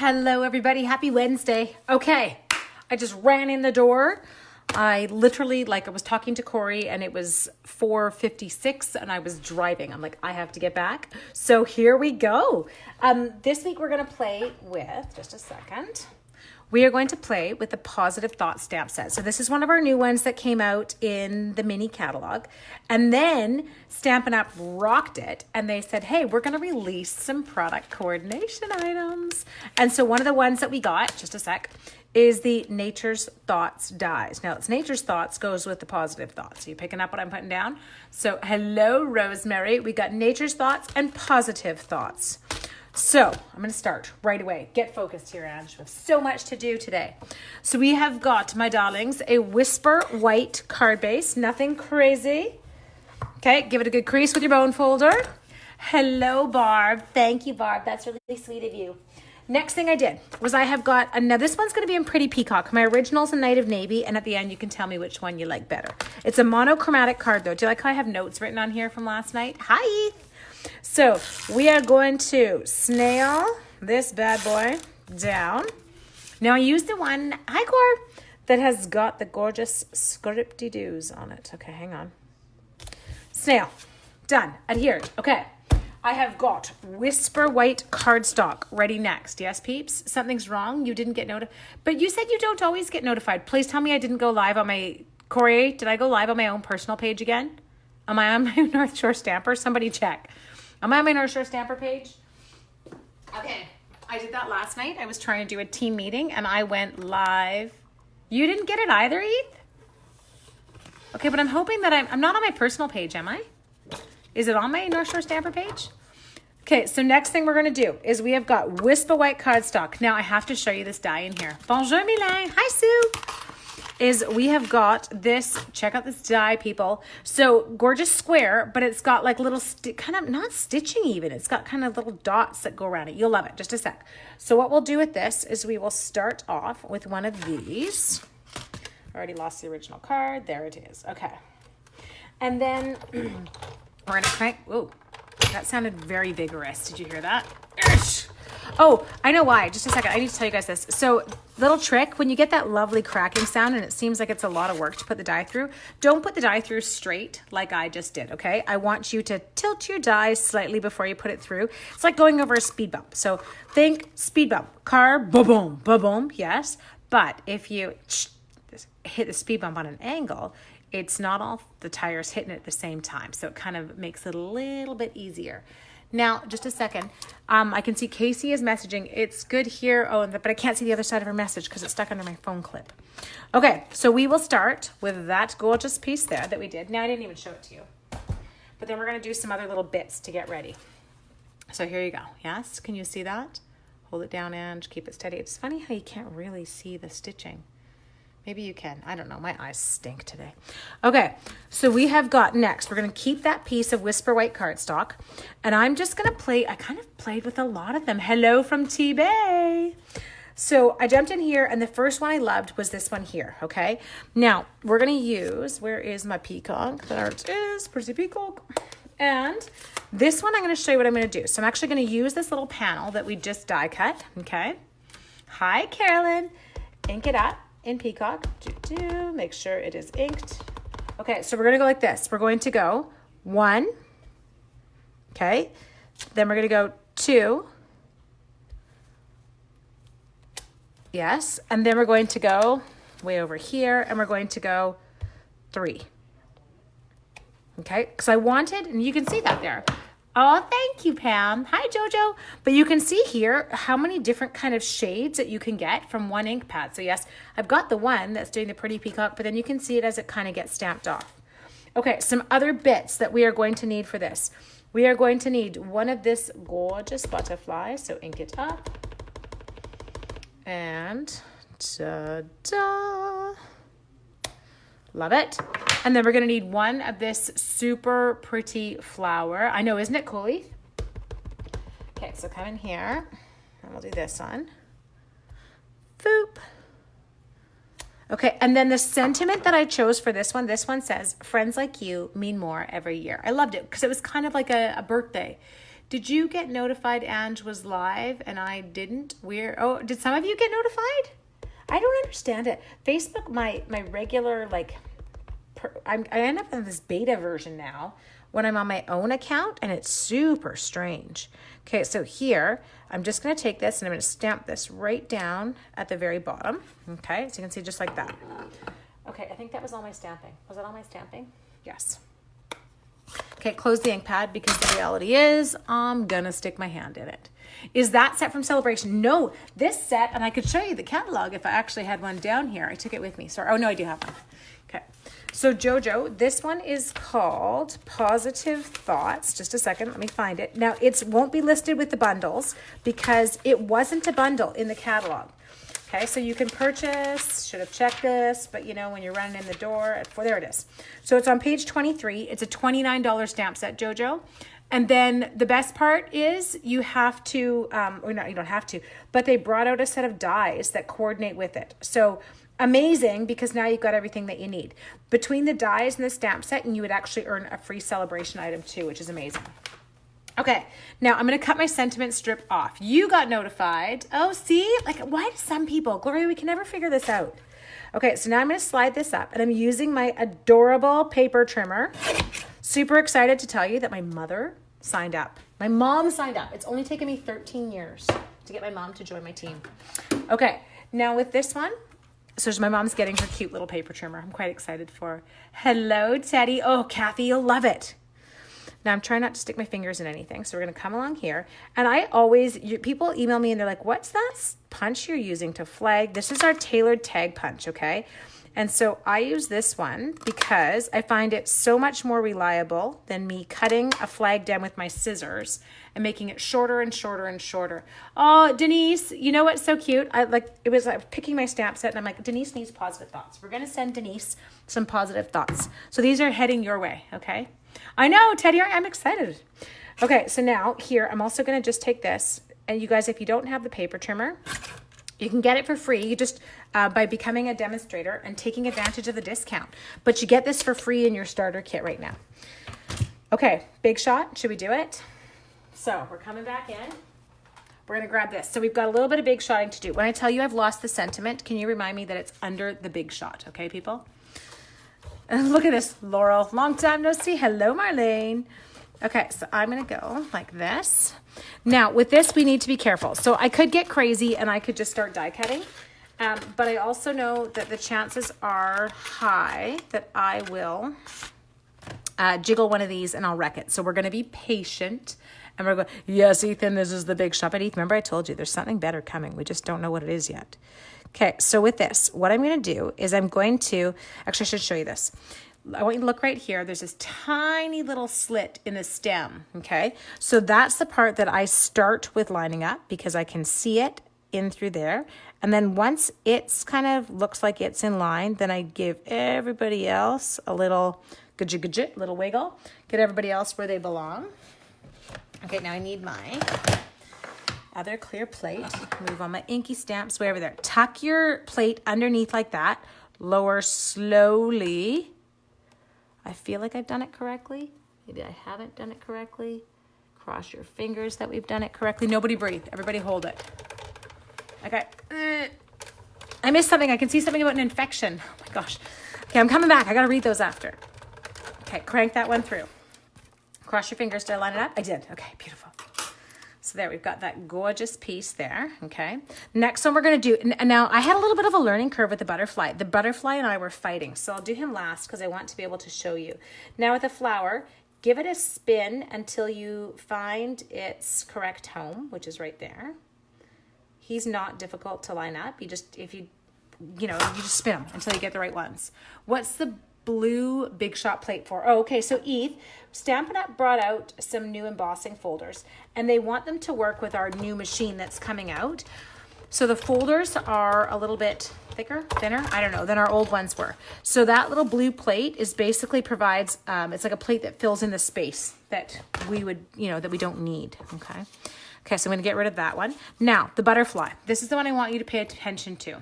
Hello, everybody. Happy Wednesday. Okay, I just ran in the door. I literally, I was talking to Corey and it was 4:56 and I was driving. I'm like, I have to get back. So here we go. This week we're going to play with, just a second. We are going to play with the Positive Thought stamp set. So this is one of our new ones that came out in the mini catalog. And then Stampin' Up! Rocked it. And they said, hey, we're going to release some product coordination items. And so one of the ones that we got, just a sec, is the Nature's Thoughts dies. Now, it's Nature's Thoughts goes with the Positive Thoughts. Are you picking up what I'm putting down? So hello, Rosemary. We got Nature's Thoughts and Positive Thoughts. So I'm going to start right away. Get focused here, Ange. We have so much to do today. So we have got, my darlings, a Whisper white card base. Nothing crazy. Okay, give it a good crease with your bone folder. Hello, Barb. Thank you, Barb. That's really sweet of you. Next thing I did was I have got, now this one's going to be in Pretty Peacock. My original's a Night of Navy, and at the end you can tell me which one you like better. It's a monochromatic card, though. Do you like how I have notes written on here from last night? Hi! So we are going to snail this bad boy down. Now I use the one, hi Cor, that has got the gorgeous scripty-doos on it. Okay, hang on. Snail, done, adhered. Okay, I have got Whisper white cardstock ready next. Yes, peeps? Something's wrong. You didn't get notified. But you said you don't always get notified. Please tell me I didn't go live on my, Corey, did I go live on my own personal page again? Am I on my North Shore Stamper? Somebody check. Am I on my North Shore Stamper page? Okay, I did that last night. I was trying to do a team meeting and I went live. You didn't get it either, Eve? Okay, but I'm hoping that I'm not on my personal page, am I? Is it on my North Shore Stamper page? Okay, so next thing we're going to do is we have got Whisper white cardstock. Now I have to show you this die in here. Bonjour, Milan. Hi, Sue. Is we have got this, check out this die, people. So gorgeous square, but it's got like little, kind of not stitching even. It's got kind of little dots that go around it. You'll love it. Just a sec. So what we'll do with this is we will start off with one of these. I already lost the original card. There it is. Okay. And then we're going to crank. Whoa, that sounded very vigorous. Did you hear that? Oh, I know why. Just a second. I need to tell you guys this. So little trick, when you get that lovely cracking sound and it seems like it's a lot of work to put the die through, don't put the die through straight like I just did, okay? I want you to tilt your die slightly before you put it through. It's like going over a speed bump. So think speed bump, car, ba-boom, ba-boom, yes. But if you hit the speed bump on an angle, it's not all the tires hitting it at the same time. So it kind of makes it a little bit easier. Now, just a second. I can see Casey is messaging. It's good here. Oh, but I can't see the other side of her message because it's stuck under my phone clip. Okay, so we will start with that gorgeous piece there that we did. Now, I didn't even show it to you. But then we're going to do some other little bits to get ready. So here you go. Yes? Can you see that? Hold it down and keep it steady. It's funny how you can't really see the stitching. Maybe you can. I don't know. My eyes stink today. Okay, so we have got next. We're going to keep that piece of Whisper white cardstock. And I'm just going to play. I kind of played with a lot of them. Hello from T-Bay. So I jumped in here, and the first one I loved was this one here, okay? Now, we're going to use, where is my peacock? There it is, Pretty Peacock. And this one, I'm going to show you what I'm going to do. So I'm actually going to use this little panel that we just die cut, okay? Hi, Carolyn. Ink it up. In Peacock, make sure it is inked. Okay, so we're going to go like this. We're going to go 1, okay? Then we're going to go 2. Yes, and then we're going to go way over here, and we're going to go 3. Okay, because I wanted, and you can see that there. Oh, thank you, Pam. Hi, Jojo. But you can see here how many different kind of shades that you can get from one ink pad. So yes, I've got the one that's doing the Pretty Peacock, but then you can see it as it kind of gets stamped off. Okay, some other bits that we are going to need for this. We are going to need one of this gorgeous butterfly. So ink it up. And ta-da. Love it. And then we're going to need one of this super pretty flower. I know, isn't it cool, Eve? Okay, so come in here. And we'll do this one. Boop. Okay, and then the sentiment that I chose for this one says, friends like you mean more every year. I loved it because it was kind of like a birthday. Did you get notified Ange was live and I didn't? Did some of you get notified? I don't understand it. Facebook, my regular, I end up in this beta version now when I'm on my own account, and it's super strange. Okay, so here, I'm just going to take this and I'm going to stamp this right down at the very bottom. Okay, so you can see just like that. Okay, I think that was all my stamping. Was that all my stamping? Yes. Okay, close the ink pad because the reality is I'm going to stick my hand in it. Is that set from Celebration? No, this set, and I could show you the catalog if I actually had one down here. I took it with me. Sorry. Oh, no, I do have one. Okay. So Jojo, this one is called Positive Thoughts. Just a second, let me find it. Now, it won't be listed with the bundles because it wasn't a bundle in the catalog. Okay, so you can purchase, should have checked this, but you know, when you're running in the door, there it is. So it's on page 23. It's a $29 stamp set, Jojo. And then the best part is you have to, or not, you don't have to, but they brought out a set of dies that coordinate with it. So amazing, because now you've got everything that you need. Between the dies and the stamp set, and you would actually earn a free Celebration item too, which is amazing. Okay, now I'm going to cut my sentiment strip off. You got notified. Oh, see? Like, why do some people? Gloria, we can never figure this out. Okay, so now I'm going to slide this up, and I'm using my adorable paper trimmer. Super excited to tell you that my mother signed up. My mom signed up. It's only taken me 13 years to get my mom to join my team. Okay, now with this one, so my mom's getting her cute little paper trimmer. I'm quite excited for her. Hello, Teddy. Oh, Kathy, you'll love it. Now, I'm trying not to stick my fingers in anything, so we're going to come along here. And people email me and they're like, what's that punch you're using to flag? This is our tailored tag punch, okay? And so I use this one because I find it so much more reliable than me cutting a flag down with my scissors and making it shorter and shorter and shorter. Oh, Denise, you know what's so cute? I was picking my stamp set and I'm like, Denise needs positive thoughts. We're going to send Denise some positive thoughts. So these are heading your way, okay? I know, Teddy, I'm excited. Okay, so now here, I'm also going to just take this. And you guys, if you don't have the paper trimmer, you can get it for free. You just, by becoming a demonstrator and taking advantage of the discount. But you get this for free in your starter kit right now. Okay, big shot. Should we do it? So we're coming back in. We're going to grab this. So we've got a little bit of big shotting to do. When I tell you I've lost the sentiment, can you remind me that it's under the big shot? Okay, people? And look at this, Laurel. Long time no see. Hello, Marlene. Okay, so I'm going to go like this. Now, with this, we need to be careful. So I could get crazy and I could just start die cutting. But I also know that the chances are high that I will jiggle one of these and I'll wreck it. So we're going to be patient. And we're going, yes, Ethan, this is the big shot. But Ethan, remember I told you there's something better coming. We just don't know what it is yet. Okay, so with this, what I'm going to do is actually I should show you this. I want you to look right here. There's this tiny little slit in the stem, okay? So that's the part that I start with lining up because I can see it in through there. And then once it's kind of looks like it's in line, then I give everybody else a little little wiggle. Get everybody else where they belong. Okay, now I need my other clear plate. Move on my inky stamps way over there. Tuck your plate underneath like that. Lower slowly. I feel like I've done it correctly. Maybe I haven't done it correctly. Cross your fingers that we've done it correctly. Nobody breathe. Everybody hold it. Okay. I missed something. I can see something about an infection. Oh my gosh. Okay, I'm coming back. I got to read those after. Okay, crank that one through. Cross your fingers. Did I line it up? I did. Okay, beautiful. So there, we've got that gorgeous piece there, okay? Next one we're gonna do, and now I had a little bit of a learning curve with the butterfly. The butterfly and I were fighting, so I'll do him last because I want to be able to show you. Now with the flower, give it a spin until you find its correct home, which is right there. He's not difficult to line up. You just, you just spin them until you get the right ones. What's the blue big shot plate for? Oh, okay, so Eve, Stampin' Up! Brought out some new embossing folders and they want them to work with our new machine that's coming out. So the folders are a little bit thinner, I don't know, than our old ones were. So that little blue plate is basically provides, it's like a plate that fills in the space that we would, that we don't need, okay? Okay, so I'm gonna get rid of that one. Now, the butterfly. This is the one I want you to pay attention to.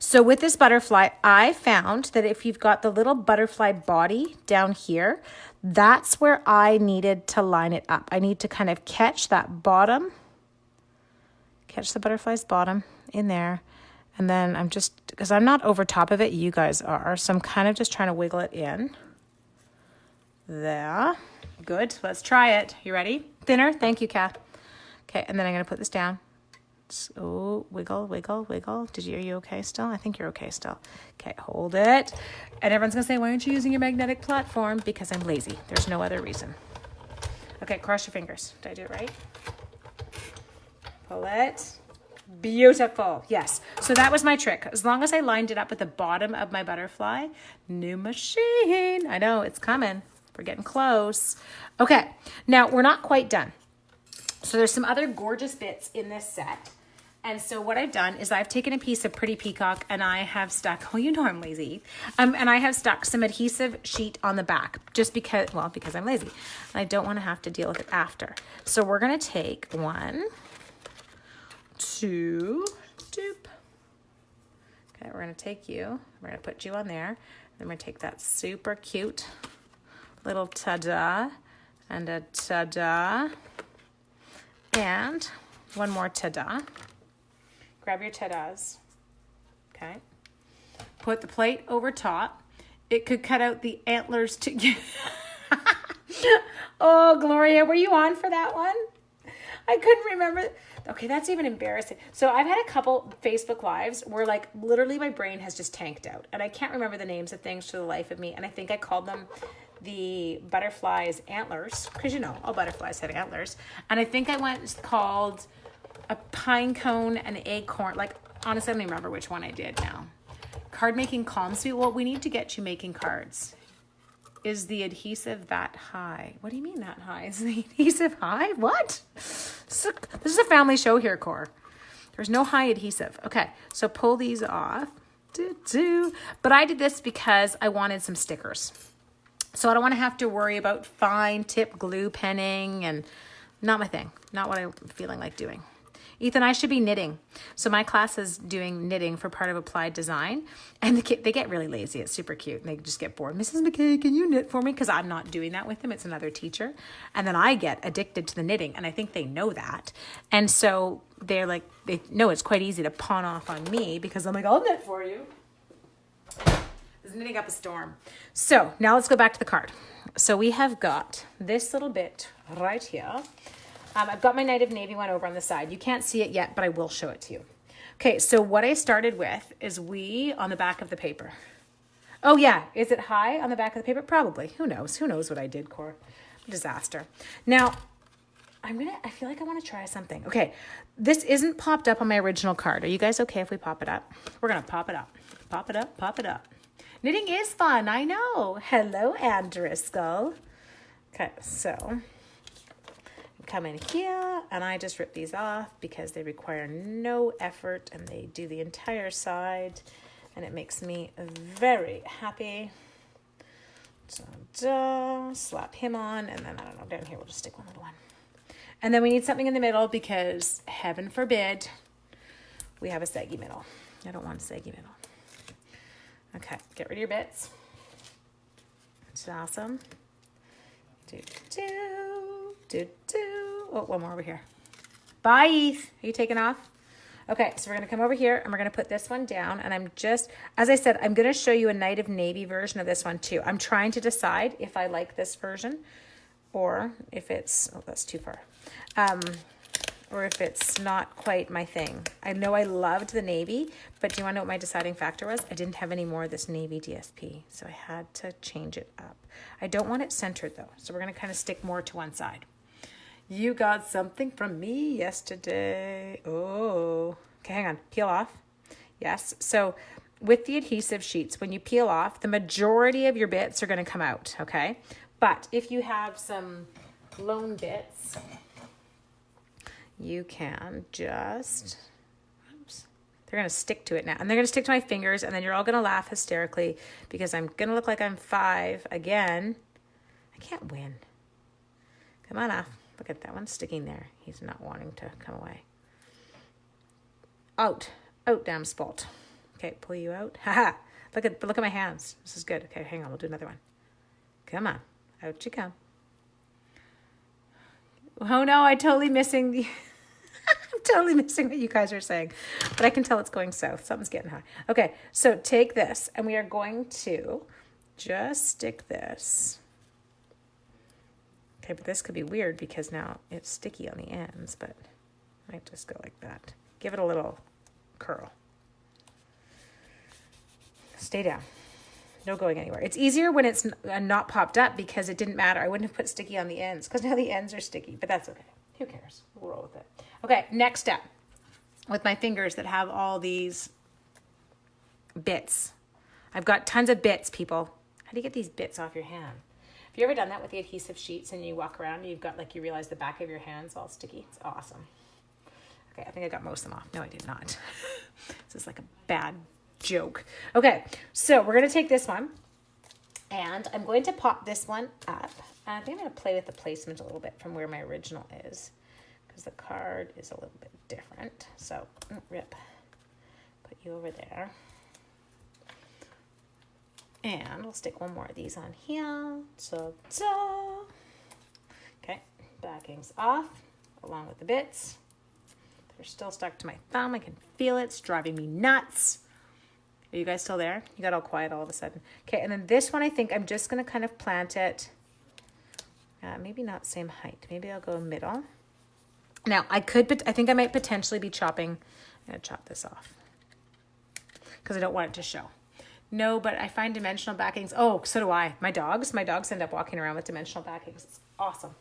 So with this butterfly, I found that if you've got the little butterfly body down here, That's where I needed to line it up. I need to kind of catch that bottom, catch the butterfly's bottom in there. And then I'm just, because I'm not over top of it, you guys are. So I'm kind of just trying to wiggle it in. There. Good. Let's try it. You ready? Thinner. Thank you, Kath. Okay, and then I'm going to put this down. So, wiggle, wiggle, wiggle. Are you okay still? I think you're okay still. Okay, hold it. And everyone's going to say, why aren't you using your magnetic platform? Because I'm lazy. There's no other reason. Okay, cross your fingers. Did I do it right? Pull it. Beautiful. Yes. So that was my trick. As long as I lined it up at the bottom of my butterfly, new machine. I know it's coming. We're getting close. Okay. Now we're not quite done. So there's some other gorgeous bits in this set. And so what I've done is I've taken a piece of Pretty Peacock and I have stuck, oh, you know I'm lazy. And I have stuck some adhesive sheet on the back just because I'm lazy. And I don't want to have to deal with it after. So we're going to take 1, 2, doop. Okay, we're going to take you. We're going to put you on there. Then we're going to take that super cute little ta-da and a ta-da. And one more ta-da. Grab your ta-das. Okay. Put the plate over top. It could cut out the antlers to... Oh, Gloria, were you on for that one? I couldn't remember. Okay, that's even embarrassing. So I've had a couple Facebook Lives where like literally my brain has just tanked out. And I can't remember the names of things for the life of me. And I think I called them the butterfly's antlers, because you know all butterflies have antlers, and I think I called a pine cone and acorn. Like honestly, I don't even remember which one I did now. Card making calm sweet. Well, we need to get you making cards. Is the adhesive that high? What do you mean that high? Is the adhesive high? What? This is a family show here, Cor. There's no high adhesive. Okay, so pull these off. But I did this because I wanted some stickers. So I don't want to have to worry about fine tip glue penning, and not my thing. Not what I'm feeling like doing. Ethan, I should be knitting. So my class is doing knitting for part of applied design, and they get really lazy. It's super cute, and they just get bored. Mrs. McKay, can you knit for me? Because I'm not doing that with them. It's another teacher. And then I get addicted to the knitting, and I think they know that. And so they're like, they know it's quite easy to pawn off on me because I'm like, I'll knit for you. Knitting up a storm. So now let's go back to the card. So we have got this little bit right here. I've got my Night of Navy one over on the side. You can't see it yet, but I will show it to you. Okay, so what I started with is on the back of the paper. Oh yeah, is it high on the back of the paper? Probably. Who knows? Who knows what I did, Cor? Disaster. Now, I feel like I want to try something. Okay, this isn't popped up on my original card. Are you guys okay if we pop it up? We're going to pop it up. Pop it up, pop it up. Knitting is fun, I know. Hello, Ann Driscoll. Okay, so come in here, and I just rip these off because they require no effort, and they do the entire side, and it makes me very happy. So, slap him on, and then, I don't know, down here we'll just stick one little one. And then we need something in the middle because, heaven forbid, we have a saggy middle. I don't want a saggy middle. Okay, get rid of your bits. It's awesome. Oh, one more over here. Bye, Eth. Are you taking off? Okay, so we're going to come over here and we're going to put this one down. And I'm just, as I said, I'm going to show you a Night of Navy version of this one too. I'm trying to decide if I like this version or if it's, oh, that's too far. Or if it's not quite my thing. I know I loved the navy, but do you want to know what my deciding factor was? I didn't have any more of this navy DSP, so I had to change it up. I don't want it centered though, so we're going to kind of stick more to one side. You got something from me yesterday. Oh, okay, hang on, peel off. Yes, so with the adhesive sheets, when you peel off, the majority of your bits are going to come out, okay? But if you have some lone bits, you can just, oops, they're going to stick to it now. And they're going to stick to my fingers, and then you're all going to laugh hysterically because I'm going to look like I'm 5 again. I can't win. Come on off. Look at that one sticking there. He's not wanting to come away. Out. Out, damn spot. Okay, pull you out. Haha. Look at my hands. This is good. Okay, hang on. We'll do another one. Come on. Out you come. Oh no, I'm totally missing the... I'm totally missing what you guys are saying. But I can tell it's going south. Something's getting hot. Okay, so take this, and we are going to just stick this. Okay, but this could be weird because now it's sticky on the ends, but I might just go like that. Give it a little curl. Stay down. No going anywhere. It's easier when it's not popped up because it didn't matter. I wouldn't have put sticky on the ends because now the ends are sticky, but that's okay. Who cares? We'll roll with it. Okay, next step. With my fingers that have all these bits. I've got tons of bits, people. How do you get these bits off your hand? Have you ever done that with the adhesive sheets and you walk around and you've got like, you realize the back of your hand's all sticky? It's awesome. Okay, I think I got most of them off. No, I did not. This is like a bad joke. Okay, so we're going to take this one and I'm going to pop this one up. I think I'm going to play with the placement a little bit from where my original is because the card is a little bit different. So, rip. Put you over there. And we'll stick one more of these on here. Okay, backing's off along with the bits. They're still stuck to my thumb. I can feel it. It's driving me nuts. Are you guys still there? You got all quiet all of a sudden. Okay, and then this one I think I'm just going to kind of plant it. Maybe not same height. Maybe I'll go middle. Now, I think I might potentially be chopping. I'm going to chop this off because I don't want it to show. No, but I find dimensional backings. Oh, so do I. My dogs end up walking around with dimensional backings. It's awesome.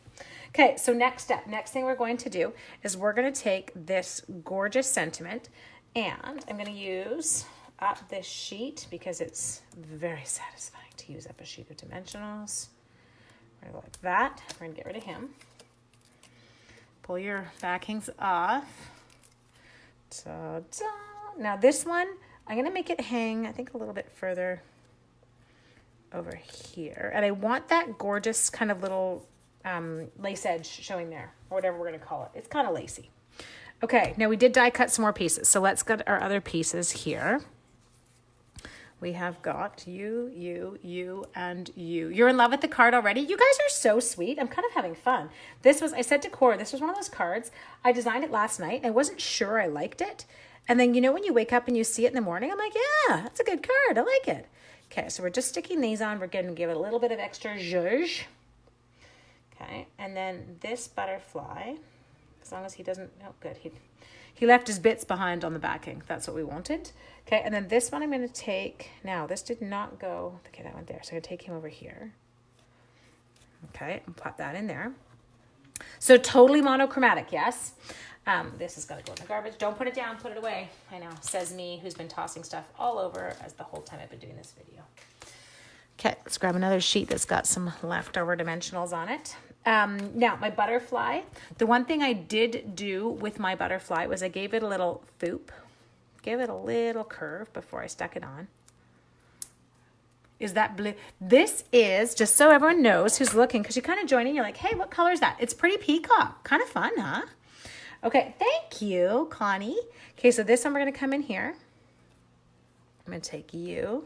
Okay, so next step. Next thing we're going to do is we're going to take this gorgeous sentiment and I'm going to use up this sheet because it's very satisfying to use up a sheet of dimensionals. We're going to go like that. We're going to get rid of him. Pull your backings off. Ta-da. Now this one, I'm going to make it hang, I think, a little bit further over here. And I want that gorgeous kind of little lace edge showing there, or whatever we're going to call it. It's kind of lacy. Okay, now we did die cut some more pieces. So let's get our other pieces here. We have got you, and you. You're in love with the card already? You guys are so sweet. I'm kind of having fun. I said to Cora, this was one of those cards. I designed it last night. I wasn't sure I liked it. And then, when you wake up and you see it in the morning, I'm like, yeah, that's a good card. I like it. Okay, so we're just sticking these on. We're going to give it a little bit of extra zhuzh. Okay, and then this butterfly, as long as he doesn't, oh, good. He left his bits behind on the backing. That's what we wanted. Okay, and then this one I'm going to take. Now, this did not go. Okay, that went there. So I'm going to take him over here. Okay, and pop that in there. So totally monochromatic, yes? This has got to go in the garbage. Don't put it down. Put it away. I know. Says me, who's been tossing stuff all over as the whole time I've been doing this video. Okay, let's grab another sheet that's got some leftover dimensionals on it. Now, my butterfly. The one thing I did do with my butterfly was I gave it a little foop. Gave it a little curve before I stuck it on. Is that blue? This is, just so everyone knows who's looking, because you're kind of joining, you're like, hey, what color is that? It's pretty peacock. Kind of fun, huh? Okay, thank you, Connie. Okay, so this one we're going to come in here. I'm going to take you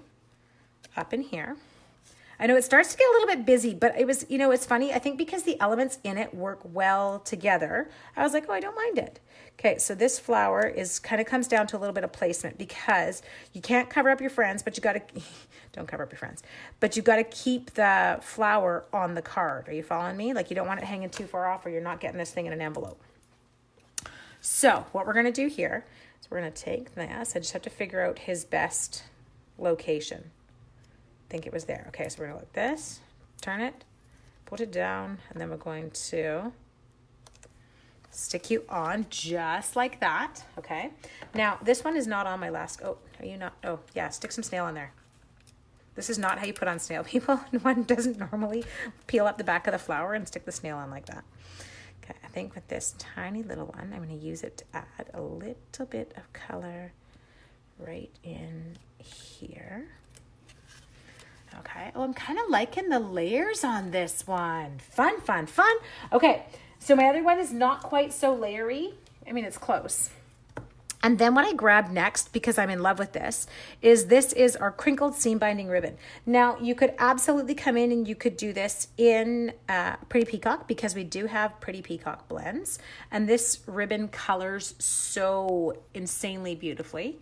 up in here. I know it starts to get a little bit busy, but it was, it's funny. I think because the elements in it work well together, I was like, oh, I don't mind it. Okay, so this flower is kind of comes down to a little bit of placement because you can't cover up your friends, but you got to, don't cover up your friends, but you got to keep the flower on the card. Are you following me? Like you don't want it hanging too far off or you're not getting this thing in an envelope. So what we're going to do here is we're going to take this. I just have to figure out his best location. I think it was there. Okay, so we're going to look this, turn it, put it down, and then we're going to stick you on just like that. Okay, now this one is not on my last, oh, are you not? Oh, yeah, stick some snail on there. This is not how you put on snail, people. One doesn't normally peel up the back of the flower and stick the snail on like that. Okay, I think with this tiny little one, I'm going to use it to add a little bit of color right in here. Okay, oh, I'm kind of liking the layers on this one. Fun, fun, fun. Okay, so my other one is not quite so layery. I mean, it's close. And then what I grabbed next, because I'm in love with this is our crinkled seam binding ribbon. Now, you could absolutely come in and you could do this in Pretty Peacock, because we do have Pretty Peacock blends. And this ribbon colors so insanely beautifully.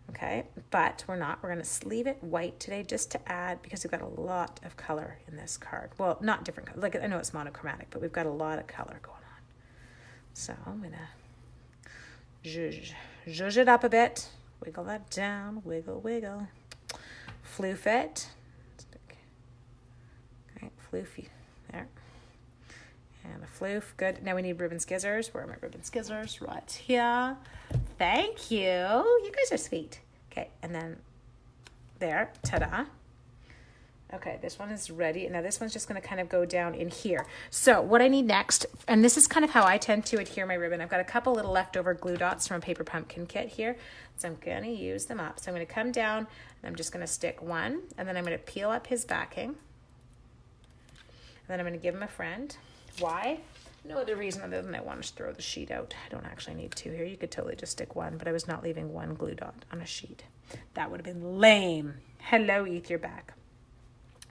Okay, but we're not. We're going to leave it white today just to add, because we've got a lot of color in this card. Well, not different color. Like, I know it's monochromatic, but we've got a lot of color going on. So I'm going to zhuzh it up a bit. Wiggle that down. Wiggle, wiggle. Floof it. Okay, floof. There. And a floof. Good. Now we need ribbon skizzers. Where are my ribbon skizzers? Right here. Thank you. You guys are sweet. Okay, and then there. Ta-da. Okay, this one is ready. Now this one's just going to kind of go down in here. So what I need next, and this is kind of how I tend to adhere my ribbon. I've got a couple little leftover glue dots from a Paper Pumpkin kit here. So I'm going to use them up. So I'm going to come down and I'm just going to stick one, and then I'm going to peel up his backing. And then I'm going to give him a friend. Why? No other reason other than I want to throw the sheet out. I don't actually need two here. You could totally just stick one, but I was not leaving one glue dot on a sheet. That would have been lame. Hello, Eth, you're back.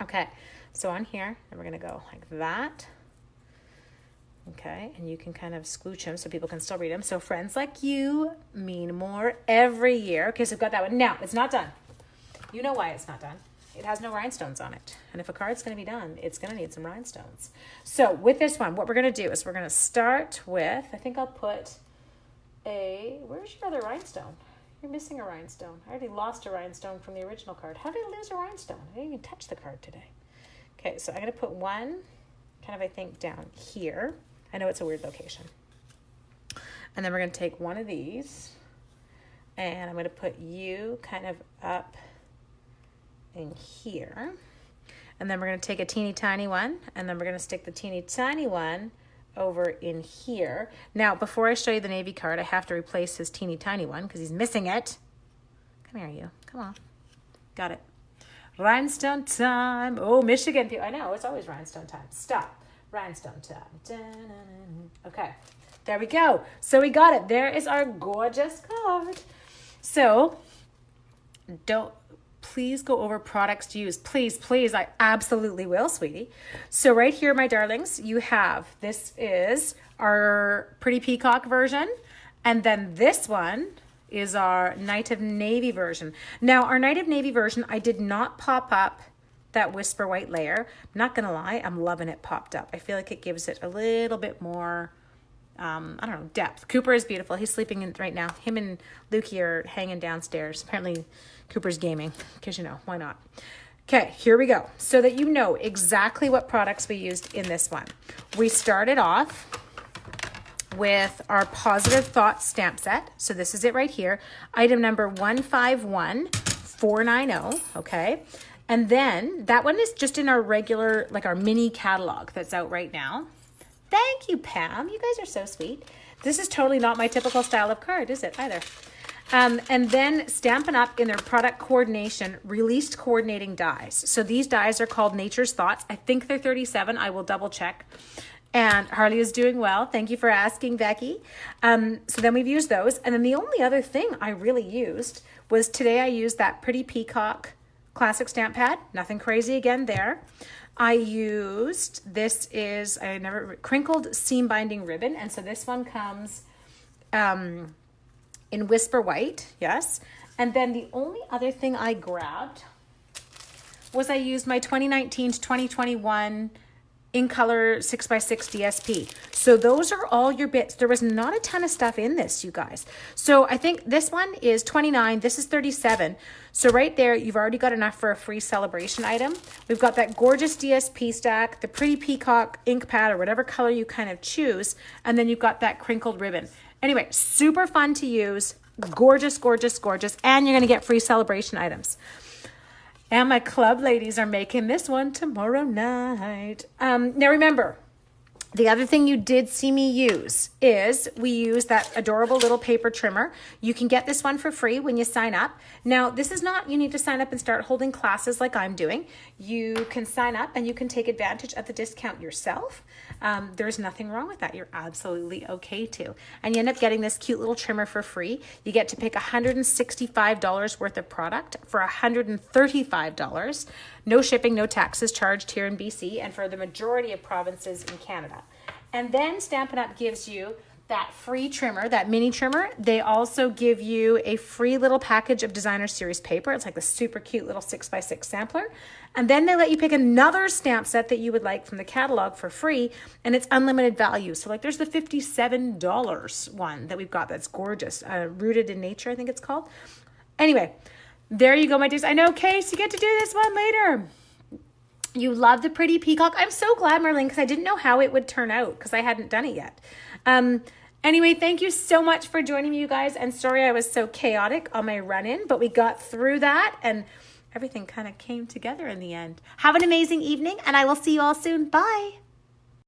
Okay, so on here, and we're going to go like that. Okay, and you can kind of splooch them so people can still read them. So friends like you mean more every year. Okay, so we've got that one. Now, it's not done. You know why it's not done. It has no rhinestones on it. And if a card's going to be done, it's going to need some rhinestones. So with this one, what we're going to do is we're going to start with, I think I'll put where's your other rhinestone? You're missing a rhinestone. I already lost a rhinestone from the original card. How did I lose a rhinestone? I didn't even touch the card today. Okay, so I'm going to put one kind of, I think, down here. I know it's a weird location. And then we're going to take one of these, and I'm going to put you kind of up in here. And then we're going to take a teeny tiny one, and then we're going to stick the teeny tiny one over in here. Now, before I show you the navy card, I have to replace his teeny tiny one because he's missing it. Come here, you. Come on. Got it. Rhinestone time. Oh, Michigan. I know, it's always rhinestone time. Stop. Rhinestone time. Da-na-na-na. Okay, there we go. So we got it. There is our gorgeous card. So, please go over products to use. Please, please. I absolutely will, sweetie. So right here, my darlings, you have, this is our Pretty Peacock version. And then this one is our Night of Navy version. Now, our Night of Navy version, I did not pop up that Whisper White layer. I'm not going to lie, I'm loving it popped up. I feel like it gives it a little bit more, I don't know, depth. Cooper is beautiful. He's sleeping in right now. Him and Lukey are hanging downstairs. Apparently, Cooper's gaming, because you know, why not? Okay, here we go. So that you know exactly what products we used in this one. We started off with our Positive Thoughts stamp set. So this is it right here. Item number 151490, okay? And then that one is just in our regular, like our mini catalog that's out right now. Thank you, Pam. You guys are so sweet. This is totally not my typical style of card, is it, either? And then Stampin' Up! In their product coordination released coordinating dies. So these dies are called Nature's Thoughts. I think they're 37. I will double check. And Harley is doing well. Thank you for asking, Becky. So then we've used those. And then the only other thing I really used was today I used that Pretty Peacock Classic Stamp Pad. Nothing crazy again there. I used, crinkled seam binding ribbon. And so this one comes in Whisper White, yes. And then the only other thing I grabbed was I used my 2019 to 2021 in color 6x6 DSP. So those are all your bits. There was not a ton of stuff in this, you guys. So I think this one is 29, this is 37. So right there, you've already got enough for a free celebration item. We've got that gorgeous DSP stack, the Pretty Peacock ink pad or whatever color you kind of choose. And then you've got that crinkled ribbon. Anyway, super fun to use. Gorgeous, gorgeous, gorgeous. And you're gonna get free celebration items. And my club ladies are making this one tomorrow night. Now remember, The other thing you did see me use is we use that adorable little paper trimmer. You can get this one for free when you sign up. Now, this is not, you need to sign up and start holding classes like I'm doing. You can sign up and you can take advantage of the discount yourself. There's nothing wrong with that. You're absolutely okay to. And you end up getting this cute little trimmer for free. You get to pick $165 worth of product for $135. No shipping, no taxes charged here in BC and for the majority of provinces in Canada. And then Stampin' Up! Gives you that free trimmer, that mini trimmer. They also give you a free little package of designer series paper. It's like the super cute little 6x6 sampler. And then they let you pick another stamp set that you would like from the catalog for free, and it's unlimited value. So like there's the $57 one that we've got that's gorgeous. Rooted in Nature, I think it's called. Anyway, there you go, my dears. I know, Case, you get to do this one later. You love the pretty peacock. I'm so glad, Marlene, because I didn't know how it would turn out because I hadn't done it yet. Anyway, thank you so much for joining me, you guys. And sorry I was so chaotic on my run-in, but we got through that and everything kind of came together in the end. Have an amazing evening, and I will see you all soon. Bye.